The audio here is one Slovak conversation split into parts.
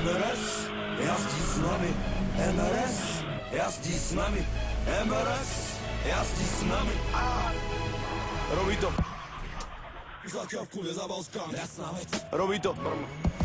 MRS jazdí s nami, MRS jazdí s nami, MRS jazdí s nami. Robí to. Zatiaľ v kule Zabalská, jasná vec. Robí to.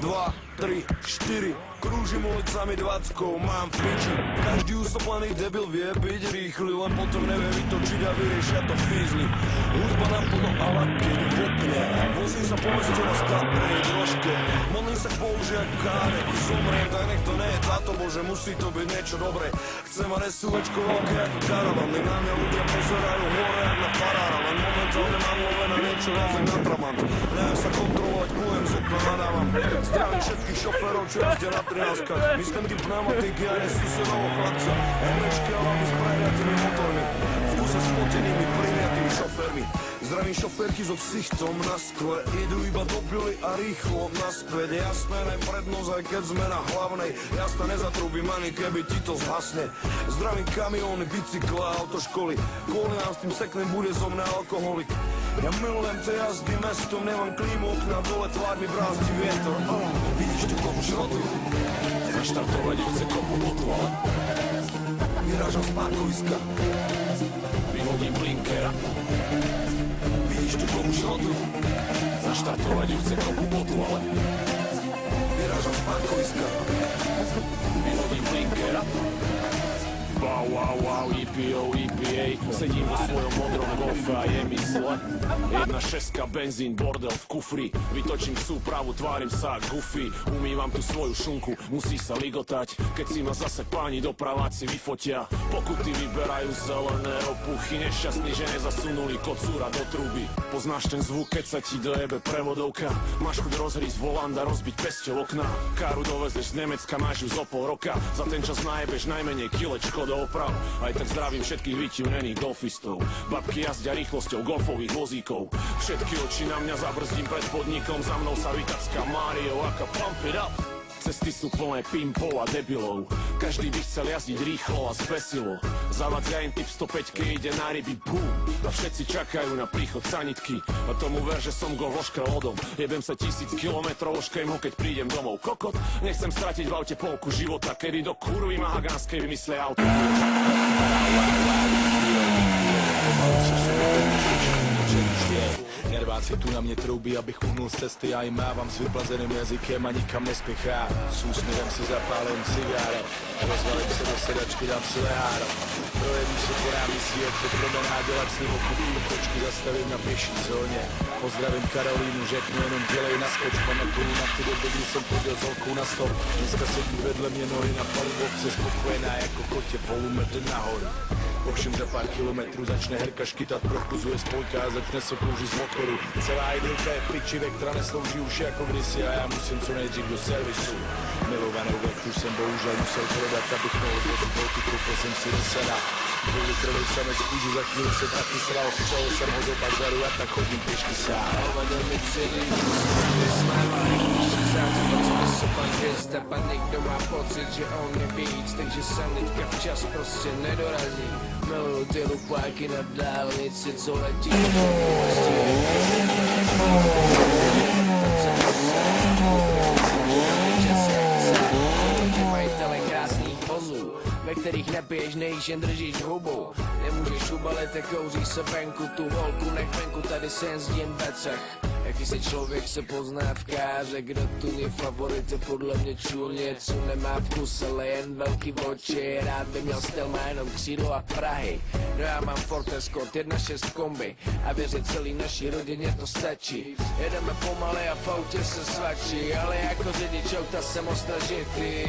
2, 3, 4, krúžim ulicami 20, mám v piči. Každý usoplený debil vie byť rýchly, len potom nevie vytočiť a vyriešia to fízli. Hudba na plno a laky v okne, vozím sa po meste na statnej drožke. Modlím sa k Bohu, že ak káre zomriem, tak nech to nie je táto Bože, musí to byť niečo dobré. Chcem mať SUVčko veľké ako karavan, nech na mňa ľudia pozerajú hore jak na farára, len momentálne mám lovené niečo viac jak na tramant. Neviem sa kontrolovať, plujem z okna, nadávam. Zdravím všetkých šoférov, čo jazdia na 13-kách. Myslím tým pneumatiky a nie susedovho chlapca. Emečky a hlavne s prehriatými motormi. V kuse spotenými, prihriatými šoférmi. Zdravím šoférky so ksichtom na skle. Idú iba do pily a rýchlo naspäť. Jasné, neprednosť, aj keď sme na hlavnej. Jasné, nezatrúbim ani keby ti to zhasne. Zdravím kamióny, bicykle a autoškoly. Kvôli nám s tým seknem bude zo mňa alkoholik. Ja milujem te jazdy mestom, nemám klímu, okna dole, tvár mi brázdi vietor. Vidíš tu kopu šrotu? Naštartovať chce kopu botu, ale vyrážam z parkoviska. Vyhodím blinkera. Vidíš tu kopu šrotu? Naštartovať chce kopu botu, ale vyrážam z parkoviska. Vyhodím blinkera. Wow, wow, wow, EPO, EPA. Sedím vo svojom modrom golfe a je mi zle. 1.6 benzín, bordel v kufri. Vytočím súpravu, tvárim sa goofy. Umývam tu svoju šunku, musí sa ligotať. Keď si ma zase páni dopraváci vyfotia. Pokuty vyberajú zelené opuchy. Nešťastní, že nezasunuli kocúra do truby. Poznáš ten zvuk, keď sa ti dojebe prevodovka. Máš chuť rozhrísť volant a rozbiť pesťou okna. Káru dovezeš z Nemecka, máš ju zo pol roka. Za ten čas najebeš najmenej kilečko do oprav. Aj tak zdravím všetkých vytivnených golfistov. Babky jazdia rýchlosťou golfových vozíkov. Všetky oči na mňa zabrzdím pred podnikom. Za mnou sa vytacká Mario, ako pump it up. Cesty sú plné pimpov a debilov. Každý by chcel jazdiť rýchlo a zbesilo. Zavadzia im typ 105, ide na ryby, boom. A všetci čakajú na príchod sanitky. A tomu ver, že som golf oškrel lodom. Jebem sa 1000 kilometrov, oškrem ho, keď prídem domov. Kokot, nechcem stratiť v aute polku života, kedy do kurvy Mahagánskej vymyslia auto. Nerváci tu na mě troubí, abych uhnul z cesty. Já jim mávám s vyplazeným jazykem a nikam nespěchám. S úsměvem si zapálím cigáro, rozvalím se do sedačky, dám si leháro. Projedu se po náměstí, jak to promenádě lacného kupu. Kočky zastavím na pěší zóně. Pozdravím Karolínu, řeknu jenom dělej na skoč. Pamatuju na ty doby, kdy jsem chodil s holkou na stop. Dneska sedí vedle mě nohy na palubovce, spokojená jako kotě, volume jde nahoru. Ovšem za pár kilometrů začne herka škytat, propuzuje spojka a začne se kouřit z motoru. Celá idylka je v piči, vektra neslouží už jako kdysi a já musím co nejdřív do servisu. Milovanou vektru jsem bohužel musel prodat, abych mohl vozit holky, koupil jsem si Risena. Dvoulitrovej samec kůži, za chvíli se taky sral, střelil jsem ho do bazaru a tak chodím pěšky sám. Hovadil mi celý, vysmávali, se pan hvězda, pan někdo má pocit, že on je víc, takže sanitka včas prostě nedorazí. Miluju ty lupáky na dálnici, co letí majitele krásných vozů, ve kterých nepiješ, nejíš, jen držíš hubu. Nemůžeš ubalit, kouříš se venku, tu holku nech venku, tady se jen zdím becech. Jaký si člověk se pozná v káře, kdo tu je favorit, je podle mě čůl něco nemá vkus, ale jen velký oči. Rád by měl styl, má jenom křídlo a Prahy. No já mám Ford Escort 1.6 kombi a věřit celý naší rodině to stačí. Jedeme pomaly a v autě se svačí, ale jako řidič auta jsem ostražitý.